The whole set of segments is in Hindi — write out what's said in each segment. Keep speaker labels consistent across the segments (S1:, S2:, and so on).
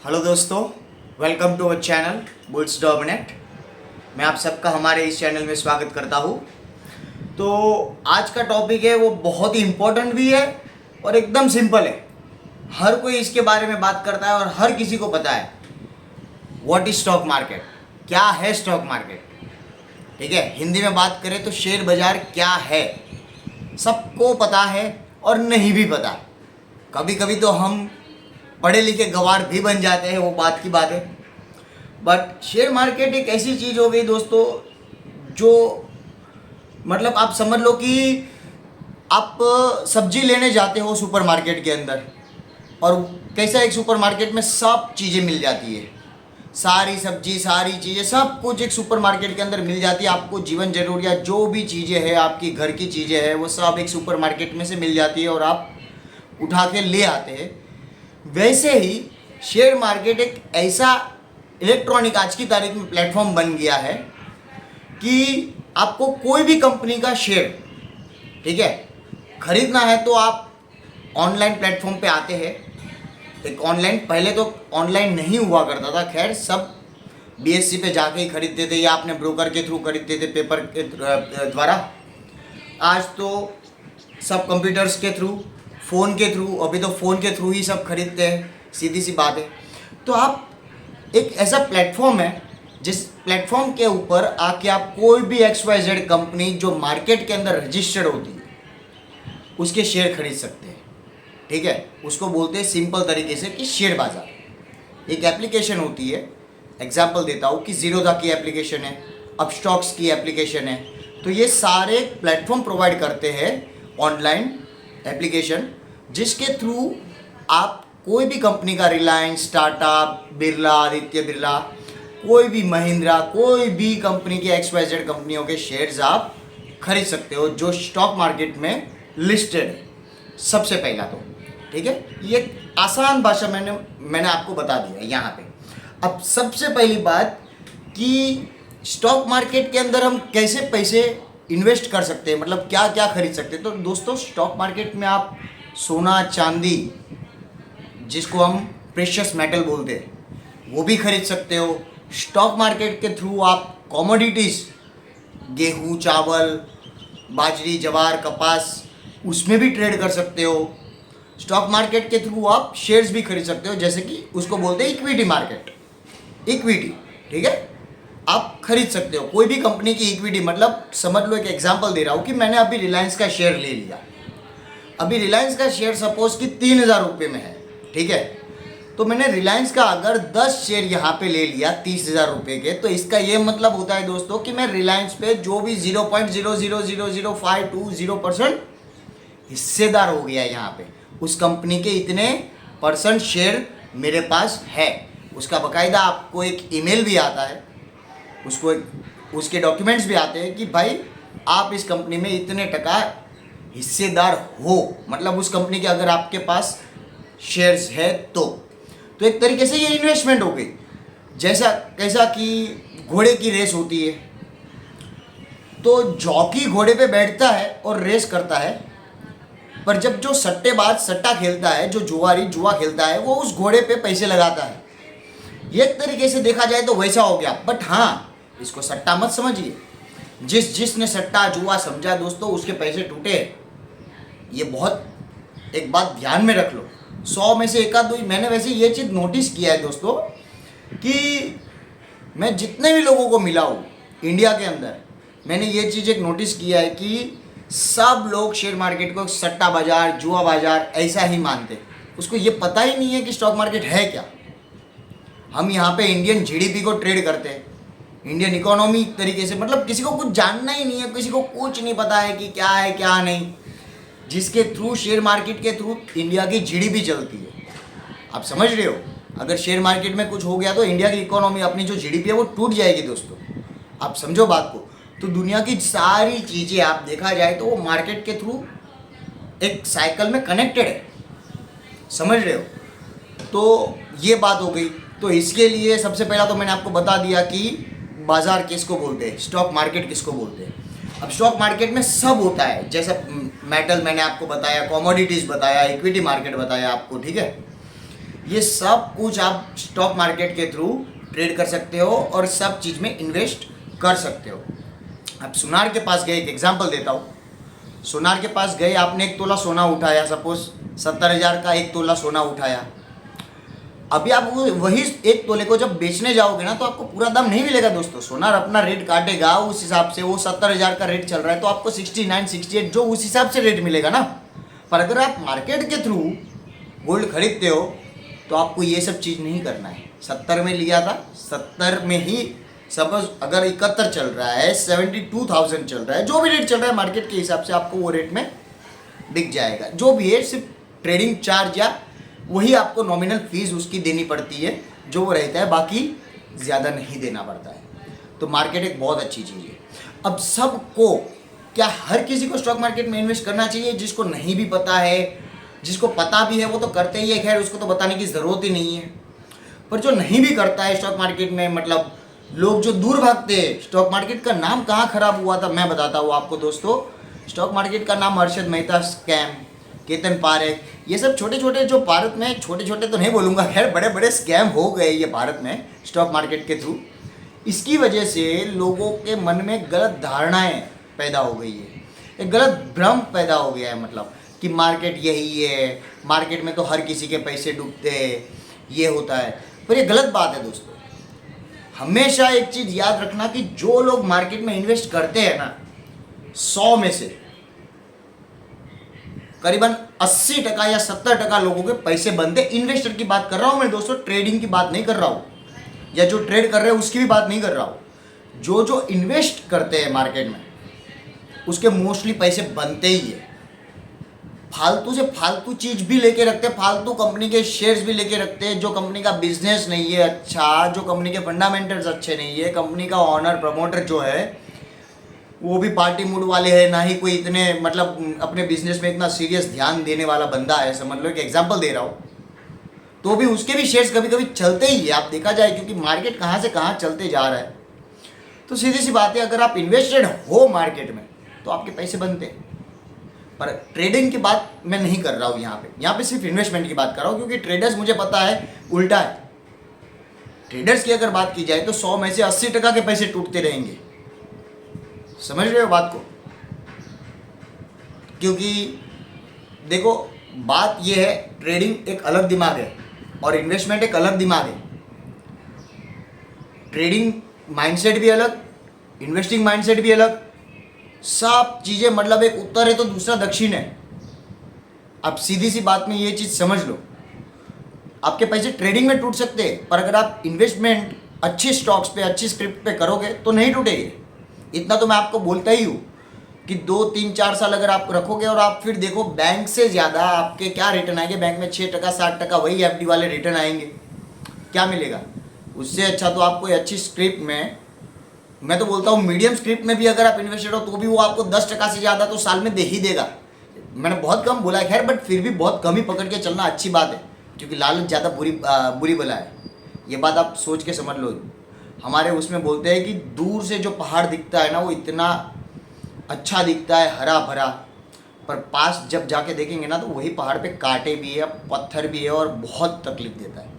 S1: हेलो दोस्तों, welcome to our channel bulls dominate. मैं आप सबका हमारे इस चैनल में स्वागत करता हूँ। तो आज का टॉपिक है वो बहुत ही इम्पोर्टेंट भी है और एकदम सिंपल है। हर कोई इसके बारे में बात करता है और हर किसी को पता है व्हाट इज स्टॉक मार्केट, क्या है स्टॉक मार्केट। ठीक है, हिंदी में बात करें तो शेयर बाजार क्या है सबको पता है और नहीं भी पता। कभी कभी तो हम पढ़े लिखे गवार भी बन जाते हैं, वो बात की बात है। बट शेयर मार्केट एक ऐसी चीज़ हो गई दोस्तों, जो मतलब आप समझ लो कि आप सब्जी लेने जाते हो सुपरमार्केट के अंदर, और कैसा एक सुपरमार्केट में सब चीज़ें मिल जाती है, सारी सब्जी सारी चीज़ें सब कुछ एक सुपरमार्केट के अंदर मिल जाती है। आपको जीवन जरूरियात जो भी चीज़ें हैं, आपकी घर की चीज़ें हैं, वो सब एक सुपरमार्केट में से मिल जाती है और आप उठा के ले आते हैं। वैसे ही शेयर मार्केट एक ऐसा इलेक्ट्रॉनिक आज की तारीख में प्लेटफॉर्म बन गया है कि आपको कोई भी कंपनी का शेयर, ठीक है, खरीदना है तो आप ऑनलाइन प्लेटफॉर्म पे आते हैं। एक ऑनलाइन, पहले तो ऑनलाइन नहीं हुआ करता था, खैर सब बीएससी पे जाके ही खरीदते थे या अपने ब्रोकर के थ्रू खरीदते थे, पेपर के द्वारा। आज तो सब कंप्यूटर्स के थ्रू, फ़ोन के थ्रू, अभी तो फ़ोन के थ्रू ही सब खरीदते हैं, सीधी सी बात है। तो आप एक ऐसा प्लेटफॉर्म है जिस प्लेटफॉर्म के ऊपर आके आप कोई भी XYZ कंपनी जो मार्केट के अंदर रजिस्टर्ड होती है उसके शेयर खरीद सकते हैं। ठीक है, उसको बोलते हैं सिंपल तरीके से कि शेयर बाज़ार। एक एप्लीकेशन होती है, एग्जाम्पल देता हूँ कि ज़ीरोधा की एप्लीकेशन है, अपस्टॉक्स की एप्लीकेशन है। तो ये सारे प्लेटफॉर्म प्रोवाइड करते हैं ऑनलाइन एप्लीकेशन, जिसके थ्रू आप कोई भी कंपनी का, रिलायंस, टाटा, बिरला, आदित्य बिरला, कोई भी महिंद्रा, कोई भी कंपनी के XYZ कंपनियों के शेयर्स आप खरीद सकते हो जो स्टॉक मार्केट में लिस्टेड है। सबसे पहला तो ठीक है, ये आसान भाषा मैंने आपको बता दिया है यहाँ पे। अब सबसे पहली बात कि स्टॉक मार्केट के अंदर हम कैसे पैसे इन्वेस्ट कर सकते हैं, मतलब क्या क्या खरीद सकते हैं। तो दोस्तों, स्टॉक मार्केट में आप सोना, चांदी, जिसको हम प्रेशियस मेटल बोलते हैं, वो भी खरीद सकते हो। स्टॉक मार्केट के थ्रू आप कमोडिटीज़, गेहूँ, चावल, बाजरी, ज्वार, कपास, उसमें भी ट्रेड कर सकते हो। स्टॉक मार्केट के थ्रू आप शेयर्स भी खरीद सकते हो, जैसे कि उसको बोलते हैं इक्विटी मार्केट, इक्विटी। ठीक है, आप खरीद सकते हो कोई भी कंपनी की इक्विटी। मतलब समझ लो, एक एग्जांपल दे रहा हूँ कि मैंने अभी रिलायंस का शेयर ले लिया। अभी रिलायंस का शेयर सपोज कि 3,000 रुपये में है, ठीक है। तो मैंने रिलायंस का अगर 10 शेयर यहाँ पे ले लिया 30,000 रुपये के, तो इसका ये मतलब होता है दोस्तों कि मैं रिलायंस पे जो भी 0.0000520% हिस्सेदार हो गया यहाँ पे। उस कंपनी के इतने % शेयर मेरे पास है। उसका बाकायदा आपको एक ईमेल भी आता है, उसको उसके डॉक्यूमेंट्स भी आते हैं कि भाई आप इस कंपनी में इतने टका हिस्सेदार हो, मतलब उस कंपनी के अगर आपके पास शेयर्स है तो एक तरीके से ये इन्वेस्टमेंट हो गई। जैसा कैसा कि घोड़े की रेस होती है, तो जॉकी घोड़े पे बैठता है और रेस करता है, पर जब जो सट्टेबाज सट्टा खेलता है, जो जुआरी जुआ खेलता है, वो उस घोड़े पे पैसे लगाता है। एक तरीके से देखा जाए तो वैसा हो गया। बट हाँ, इसको सट्टा मत समझिए। जिसने सट्टा जुआ समझा दोस्तों, उसके पैसे टूटे। ये बहुत एक बात ध्यान में रख लो, 100 में से एक आध दो। मैंने वैसे ये चीज़ नोटिस किया है दोस्तों कि मैं जितने भी लोगों को मिला हूँ इंडिया के अंदर, मैंने ये चीज़ एक नोटिस किया है कि सब लोग शेयर मार्केट को सट्टा बाजार, जुआ बाजार ऐसा ही मानते। उसको ये पता ही नहीं है कि स्टॉक मार्केट है क्या। हम यहाँ पे इंडियन GDP को ट्रेड करते हैं, इंडियन इकोनॉमी तरीके से, मतलब किसी को कुछ जानना ही नहीं है, किसी को कुछ नहीं पता है कि क्या है क्या नहीं, जिसके थ्रू शेयर मार्केट के थ्रू इंडिया की GDP चलती है। आप समझ रहे हो, अगर शेयर मार्केट में कुछ हो गया तो इंडिया की इकोनॉमी, अपनी जो GDP है वो टूट जाएगी दोस्तों। आप समझो बात को। तो दुनिया की सारी चीज़ें आप देखा जाए तो वो मार्केट के थ्रू एक साइकिल में कनेक्टेड है, समझ रहे हो। तो ये बात हो गई। तो इसके लिए सबसे पहला तो मैंने आपको बता दिया कि बाज़ार किसको बोलते हैं, स्टॉक मार्केट किसको बोलते हैं। अब स्टॉक मार्केट में सब होता है, जैसे मेटल मैंने आपको बताया, कमोडिटीज़ बताया, इक्विटी मार्केट बताया आपको, ठीक है। ये सब कुछ आप स्टॉक मार्केट के थ्रू ट्रेड कर सकते हो और सब चीज़ में इन्वेस्ट कर सकते हो। अब सोनार के पास गए, एक एग्जांपल देता हूँ। सोनार के पास गए, आपने 1 तोला सोना उठाया, सपोज 70,000 का 1 तोला सोना उठाया। अभी आप वही 1 तोले को जब बेचने जाओगे ना तो आपको पूरा दाम नहीं मिलेगा दोस्तों। सोनार अपना रेट काटेगा उस हिसाब से, वो 70,000 का रेट चल रहा है तो आपको 69, 68 जो उस हिसाब से रेट मिलेगा ना। पर अगर आप मार्केट के थ्रू गोल्ड खरीदते हो तो आपको ये सब चीज़ नहीं करना है। 70 में लिया था, 70 में ही सपोज अगर 71 चल रहा है, 72,000 चल रहा है, जो भी रेट चल रहा है मार्केट के हिसाब से आपको वो रेट में बिक जाएगा। जो भी है सिर्फ ट्रेडिंग चार्ज या वही आपको नॉमिनल फीस उसकी देनी पड़ती है जो वो रहता है, बाकी ज़्यादा नहीं देना पड़ता है। तो मार्केट एक बहुत अच्छी चीज़ है। अब सबको, क्या हर किसी को स्टॉक मार्केट में इन्वेस्ट करना चाहिए? जिसको नहीं भी पता है, जिसको पता भी है वो तो करते ही है, खैर उसको तो बताने की ज़रूरत ही नहीं है। पर जो नहीं भी करता है स्टॉक मार्केट में, मतलब लोग जो दूर भागते हैं, स्टॉक मार्केट का नाम कहाँ खराब हुआ था मैं बताता हूँ आपको दोस्तों। स्टॉक मार्केट का नाम हर्षद मेहता स्कैम, केतन पारेख, ये सब छोटे छोटे जो भारत में, छोटे छोटे तो नहीं बोलूँगा, खैर बड़े बड़े स्कैम हो गए ये भारत में स्टॉक मार्केट के थ्रू। इसकी वजह से लोगों के मन में गलत धारणाएं पैदा हो गई है, एक गलत भ्रम पैदा हो गया है, मतलब कि मार्केट यही है, मार्केट में तो हर किसी के पैसे डूबते हैं, ये होता है। पर ये गलत बात है दोस्तों। हमेशा एक चीज़ याद रखना कि जो लोग मार्केट में इन्वेस्ट करते हैं ना, 100 में से करीबन 80% या 70% लोगों के पैसे बनते। इन्वेस्टर की बात कर रहा हूं मैं दोस्तों, ट्रेडिंग की बात नहीं कर रहा हूं, या जो ट्रेड कर रहे हैं उसकी भी बात नहीं कर रहा हूं। जो इन्वेस्ट करते हैं मार्केट में उसके मोस्टली पैसे बनते ही है। फालतू से फालतू चीज़ भी लेके रखते हैं, फालतू कंपनी के शेयर्स भी लेके रखते हैं, जो कंपनी का बिजनेस नहीं है अच्छा, जो कंपनी के फंडामेंटल्स अच्छे नहीं है, कंपनी का ऑनर प्रमोटर जो है वो भी पार्टी मूड वाले हैं, ना ही कोई इतने मतलब अपने बिजनेस में इतना सीरियस ध्यान देने वाला बंदा है। समझ लो, एक एग्जांपल दे रहा हूँ, तो भी उसके भी शेयर्स कभी कभी चलते ही है, आप देखा जाए, क्योंकि मार्केट कहाँ से कहाँ चलते जा रहा है। तो सीधी सी बात है, अगर आप इन्वेस्टेड हो मार्केट में तो आपके पैसे बनते हैं। पर ट्रेडिंग की बात मैं नहीं कर रहा हूँ यहाँ पे सिर्फ इन्वेस्टमेंट की बात कर रहा हूँ, क्योंकि ट्रेडर्स मुझे पता है उल्टा है। ट्रेडर्स की अगर बात की जाए तो 100 में से 80% के पैसे टूटते रहेंगे। समझ रहे हो बात को? क्योंकि देखो बात यह है, ट्रेडिंग एक अलग दिमाग है और इन्वेस्टमेंट एक अलग दिमाग है। ट्रेडिंग माइंडसेट भी अलग, इन्वेस्टिंग माइंडसेट भी अलग, सब चीज़ें, मतलब एक उत्तर है तो दूसरा दक्षिण है। आप सीधी सी बात में ये चीज़ समझ लो, आपके पैसे ट्रेडिंग में टूट सकते हैं, पर अगर आप इन्वेस्टमेंट अच्छी स्टॉक्स पे, अच्छी स्क्रिप्ट पे करोगे तो नहीं टूटेंगे। इतना तो मैं आपको बोलता ही हूँ कि 2, 3, 4 साल अगर आप रखोगे और आप फिर देखो बैंक से ज़्यादा आपके क्या रिटर्न आएंगे, बैंक में 6%, 60% वही एफडी वाले रिटर्न आएंगे। क्या मिलेगा उससे? अच्छा तो आपको अच्छी स्क्रिप्ट में, मैं तो बोलता हूँ मीडियम स्क्रिप्ट में भी अगर आप इन्वेस्टेड हो तो भी वो आपको 10% से ज़्यादा तो साल में दे ही देगा। मैंने बहुत कम बोला है खैर, बट फिर भी बहुत कम ही पकड़ के चलना अच्छी बात है, क्योंकि लालच ज़्यादा बुरी बला है। ये बात आप सोच के समझ लो। हमारे उसमें बोलते हैं कि दूर से जो पहाड़ दिखता है ना वो इतना अच्छा दिखता है, हरा भरा, पर पास जब जाके देखेंगे ना तो वही पहाड़ पे कांटे भी है, पत्थर भी है और बहुत तकलीफ देता है।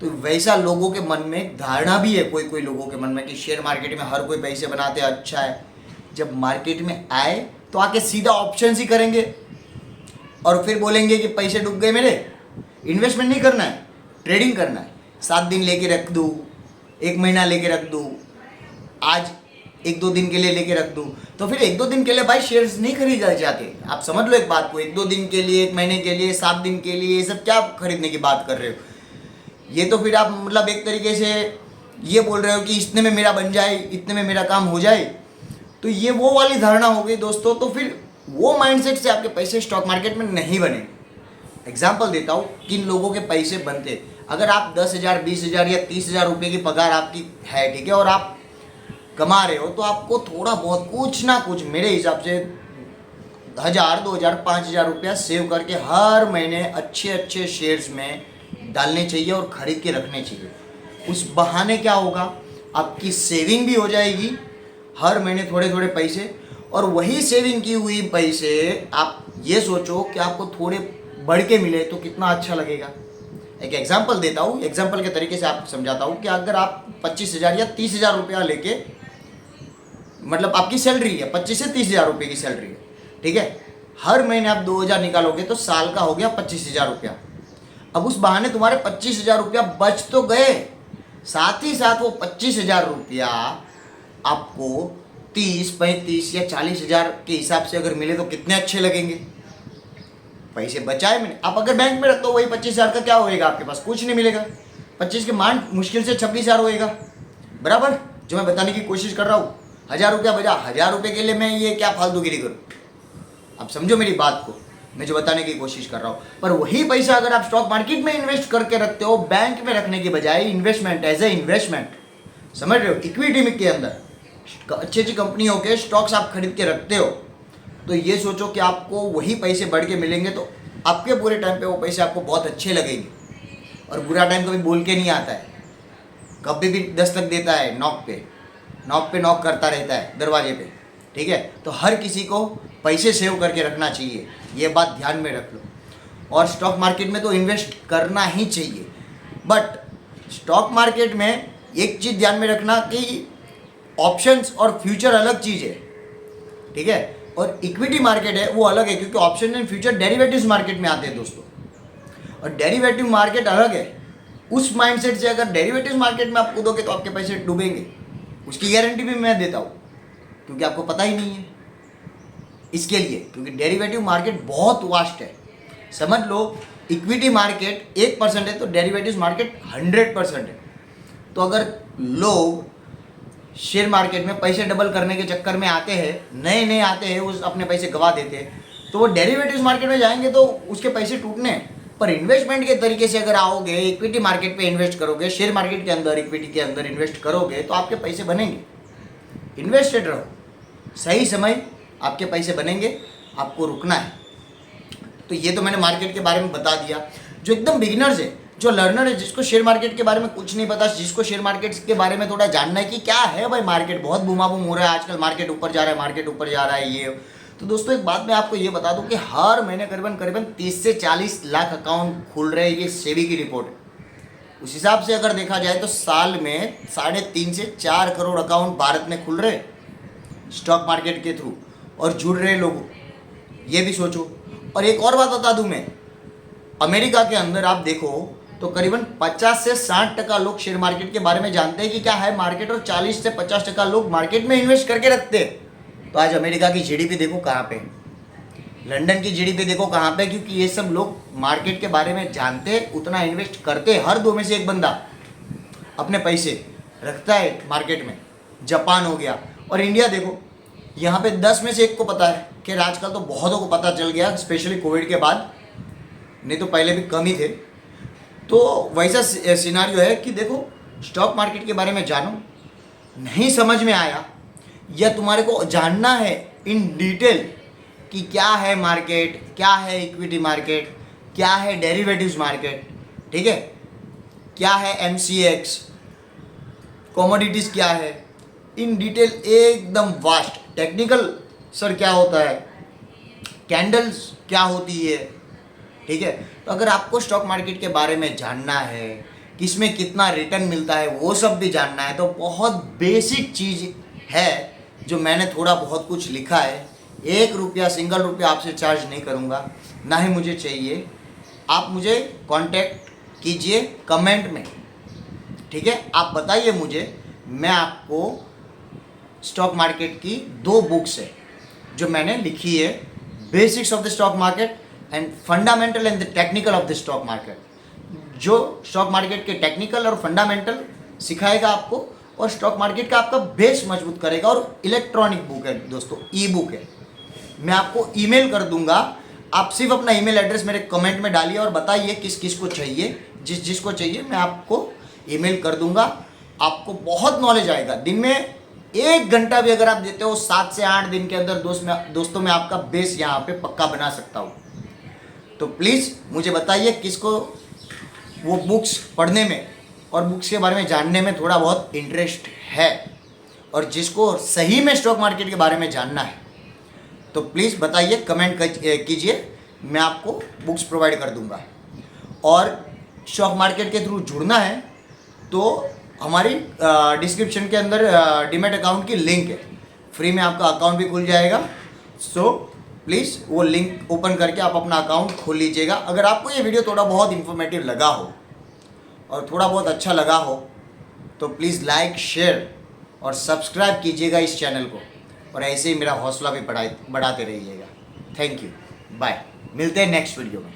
S1: तो वैसा लोगों के मन में धारणा भी है, कोई लोगों के मन में, कि शेयर मार्केट में हर कोई पैसे बनाते हैं, अच्छा है। जब मार्केट में आए तो आके सीधा ऑप्शन ही करेंगे और फिर बोलेंगे कि पैसे डूब गए मेरे। इन्वेस्टमेंट नहीं करना है, ट्रेडिंग करना है। 7 दिन लेके रख दूँ, 1 महीना लेके रख दूँ, आज 1-2 दिन के लिए लेके रख दूँ, तो फिर 1-2 दिन के लिए भाई शेयर्स नहीं खरीदे जाते। आप समझ लो एक बात को, 1-2 दिन के लिए, 1 महीने के लिए, 7 दिन के लिए, ये सब क्या खरीदने की बात कर रहे हो? ये तो फिर आप मतलब एक तरीके से ये बोल रहे हो कि इतने में मेरा बन जाए, इतने में मेरा काम हो जाए, तो ये वो वाली धारणा हो गई दोस्तों। तो फिर वो माइंडसेट से आपके पैसे स्टॉक मार्केट में नहीं बने। एग्जाम्पल देता हूँ किन लोगों के पैसे बनते। अगर आप 10,000, 20,000 या 30,000 रुपये की पगार आपकी है, ठीक है, और आप कमा रहे हो, तो आपको थोड़ा बहुत कुछ ना कुछ, मेरे हिसाब से 1,000, 2,000, 5,000 रुपया सेव करके हर महीने अच्छे अच्छे शेयर्स में डालने चाहिए और ख़रीद के रखने चाहिए। उस बहाने क्या होगा, आपकी सेविंग भी हो जाएगी हर महीने थोड़े थोड़े पैसे, और वही सेविंग की हुई पैसे आप ये सोचो कि आपको थोड़े बढ़ के मिले तो कितना अच्छा लगेगा। एक एग्जाम्पल देता हूँ, एग्जाम्पल के तरीके से आपको समझाता हूँ कि अगर आप 25,000 या 30,000 रुपया लेके, मतलब आपकी सैलरी है 25 से 30,000 रुपये की सैलरी है, ठीक है, हर महीने आप 2,000 निकालोगे तो साल का हो गया 25,000 रुपया। अब उस बहाने तुम्हारे 25,000 रुपया बच तो गए, साथ ही साथ वो 25,000 रुपया आपको 30, 35 या 40,000 के हिसाब से अगर मिले तो कितने अच्छे लगेंगे। पैसे बचाए मैंने। आप अगर बैंक में रखते हो वही 25,000 का क्या होएगा, आपके पास कुछ नहीं मिलेगा। 25 के मान मुश्किल से 26,000 होएगा, बराबर। जो मैं बताने की कोशिश कर रहा हूँ, 1,000 रुपया बचा, 1,000 रुपये के लिए मैं ये क्या फालतूगिरी करूँ। आप समझो मेरी बात को, मैं जो बताने की कोशिश कर रहा हूँ। पर वही पैसा अगर आप स्टॉक मार्केट में इन्वेस्ट करके रखते हो, बैंक में रखने की बजाय इन्वेस्टमेंट, एज ए इन्वेस्टमेंट, समझ रहे हो, इक्विटी में के अंदर अच्छी अच्छी कंपनियों के स्टॉक्स आप खरीद के रखते हो, तो ये सोचो कि आपको वही पैसे बढ़ के मिलेंगे, तो आपके बुरे टाइम पे वो पैसे आपको बहुत अच्छे लगेंगे। और बुरा टाइम कभी बोल के नहीं आता है, कभी भी दस्तक देता है, नॉक पे नॉक करता रहता है दरवाजे पे, ठीक है। तो हर किसी को पैसे सेव करके रखना चाहिए, ये बात ध्यान में रख लो। और स्टॉक मार्केट में तो इन्वेस्ट करना ही चाहिए, बट स्टॉक मार्केट में एक चीज़ ध्यान में रखना कि ऑप्शंस और फ्यूचर अलग चीज़ है, ठीक है। और इक्विटी मार्केट है वो अलग है, क्योंकि option and future derivatives market में आते हैं दोस्तों, और डेरिवेटिव मार्केट अलग है। उस माइंडसेट से अगर डेरिवेटिव्स मार्केट में आप कूदोगे तो आपके पैसे डूबेंगे, उसकी गारंटी भी मैं देता हूँ, क्योंकि आपको पता ही नहीं है इसके लिए, क्योंकि डेरिवेटिव मार्केट बहुत वास्ट है। समझ लो इक्विटी मार्केट 1% है तो डेरिवेटिव्स मार्केट 100% है। तो अगर लोग शेयर मार्केट में पैसे डबल करने के चक्कर में आते हैं, नए नए आते हैं, उस अपने पैसे गवा देते हैं, तो वो डेरिवेटिव्स मार्केट में जाएंगे तो उसके पैसे टूटने। पर इन्वेस्टमेंट के तरीके से अगर आओगे, इक्विटी मार्केट पे इन्वेस्ट करोगे, शेयर मार्केट के अंदर, इक्विटी के अंदर इन्वेस्ट करोगे, तो आपके पैसे बनेंगे। इन्वेस्टेड रहो, सही समय आपके पैसे बनेंगे, आपको रुकना है। तो ये तो मैंने मार्केट के बारे में बता दिया। जो एकदम बिगिनर्स है, जो लर्नर है, जिसको शेयर मार्केट के बारे में कुछ नहीं पता, जिसको शेयर मार्केट के बारे में थोड़ा जानना है कि क्या है भाई मार्केट, बहुत बूमा बूम हो रहा है आजकल, मार्केट ऊपर जा रहा है, मार्केट ऊपर जा रहा है, ये। तो दोस्तों एक बात मैं आपको ये बता दूं कि हर महीने करीबन 30 से 40 लाख अकाउंट खुल रहे हैं, ये सेबी की रिपोर्ट है। उस हिसाब से अगर देखा जाए तो साल में 3.5 से 4 करोड़ अकाउंट भारत में खुल रहे स्टॉक मार्केट के थ्रू, और जुड़ रहे लोगों, ये भी सोचो। और एक और बात बता दूं मैं, अमेरिका के अंदर आप देखो तो करीबन 50 से 60% लोग शेयर मार्केट के बारे में जानते हैं कि क्या है मार्केट, और 40 से 50% लोग मार्केट में इन्वेस्ट करके रखते हैं। तो आज अमेरिका की जीडीपी देखो कहाँ पे, लंदन की जीडीपी देखो कहाँ पे, क्योंकि ये सब लोग मार्केट के बारे में जानते हैं, उतना इन्वेस्ट करते हैं। हर 2 में से एक बंदा अपने पैसे रखता है मार्केट में। जापान हो गया, और इंडिया देखो, यहाँ पे 10 में से 1 को पता है। खैर आजकल तो बहुतों को पता चल गया, स्पेशली कोविड के बाद, नहीं तो पहले भी कम ही थे। तो वैसा सिनारियो है कि देखो स्टॉक मार्केट के बारे में जानो, नहीं समझ में आया या तुम्हारे को जानना है इन डिटेल कि क्या है मार्केट, क्या है इक्विटी मार्केट, क्या है डेरिवेटिव्स मार्केट, ठीक है, क्या है MCX, कमोडिटीज़ क्या है, इन डिटेल एकदम वास्ट। टेक्निकल सर क्या होता है, कैंडल्स क्या होती है, ठीक है। तो अगर आपको स्टॉक मार्केट के बारे में जानना है, किसमें कितना रिटर्न मिलता है, वो सब भी जानना है, तो बहुत बेसिक चीज़ है जो मैंने थोड़ा बहुत कुछ लिखा है। 1 रुपया, सिंगल रुपया आपसे चार्ज नहीं करूँगा, ना ही मुझे चाहिए। आप मुझे कांटेक्ट कीजिए कमेंट में, ठीक है। आप बताइए मुझे, मैं आपको स्टॉक मार्केट की 2 बुक्स है जो मैंने लिखी है, basics of the stock market and fundamental and the technical of the stock market, जो स्टॉक मार्केट के टेक्निकल और फंडामेंटल सिखाएगा आपको, और स्टॉक मार्केट का आपका बेस मजबूत करेगा। और इलेक्ट्रॉनिक बुक है दोस्तों, ई बुक है। मैं आपको ईमेल कर दूंगा, आप सिर्फ अपना ईमेल एड्रेस मेरे कमेंट में डालिए और बताइए किस किस को चाहिए, जिसको चाहिए मैं आपको ईमेल कर दूंगा। आपको बहुत नॉलेज आएगा। दिन में 1 घंटा भी अगर आप देते हो, 7 से 8 दिन के अंदर दोस्तों मैं आपका बेस यहाँ पे पक्का बना सकता हूँ। तो प्लीज़ मुझे बताइए किसको वो बुक्स पढ़ने में और बुक्स के बारे में जानने में थोड़ा बहुत इंटरेस्ट है, और जिसको सही में स्टॉक मार्केट के बारे में जानना है, तो प्लीज़ बताइए, कमेंट कीजिए, मैं आपको बुक्स प्रोवाइड कर दूंगा। और स्टॉक मार्केट के थ्रू जुड़ना है तो हमारी डिस्क्रिप्शन के अंदर डीमैट अकाउंट की लिंक है, फ्री में आपका अकाउंट भी खुल जाएगा। सो प्लीज़ वो लिंक ओपन करके आप अपना अकाउंट खोल लीजिएगा। अगर आपको ये वीडियो थोड़ा बहुत इन्फॉर्मेटिव लगा हो और थोड़ा बहुत अच्छा लगा हो तो प्लीज़ लाइक, शेयर और सब्सक्राइब कीजिएगा इस चैनल को, और ऐसे ही मेरा हौसला भी बढ़ाते रहिएगा। थैंक यू, बाय, मिलते हैं नेक्स्ट वीडियो में।